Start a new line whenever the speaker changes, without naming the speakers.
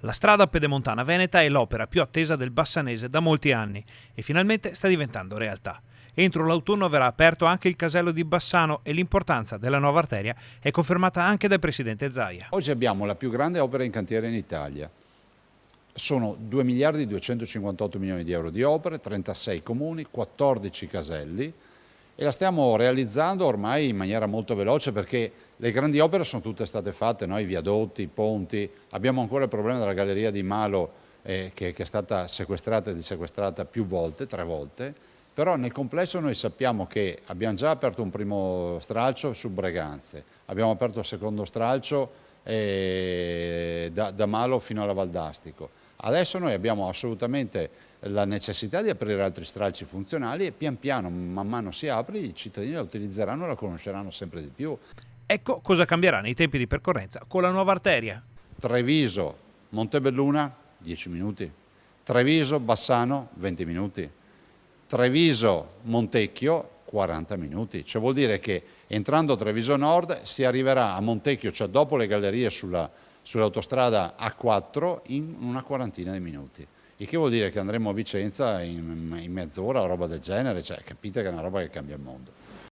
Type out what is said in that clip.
La strada pedemontana veneta è l'opera più attesa del Bassanese da molti anni e finalmente sta diventando realtà. Entro l'autunno verrà aperto anche il casello di Bassano e l'importanza della nuova arteria è confermata anche dal presidente Zaia.
Oggi abbiamo la più grande opera in cantiere in Italia. Sono 2 miliardi 258 milioni di euro di opere, 36 comuni, 14 caselli e la stiamo realizzando ormai in maniera molto veloce perché le grandi opere sono tutte state fatte, no? I viadotti, i ponti, abbiamo ancora il problema della galleria di Malo che è stata sequestrata e dissequestrata più volte, 3 volte, però nel complesso noi sappiamo che abbiamo già aperto un primo stralcio su Breganze, abbiamo aperto il secondo stralcio da Malo fino alla Valdastico. Adesso noi abbiamo assolutamente la necessità di aprire altri stralci funzionali e pian piano, man mano si apre, i cittadini la utilizzeranno e la conosceranno sempre di più.
Ecco cosa cambierà nei tempi di percorrenza con la nuova arteria.
Treviso, Montebelluna, 10 minuti. Treviso, Bassano, 20 minuti. Treviso, Montecchio, 40 minuti. Cioè vuol dire che entrando a Treviso Nord si arriverà a Montecchio, cioè dopo le gallerie sull'autostrada A4, in una quarantina di minuti. Il che vuol dire che andremo a Vicenza in mezz'ora o roba del genere, cioè capite che è una roba che cambia il mondo.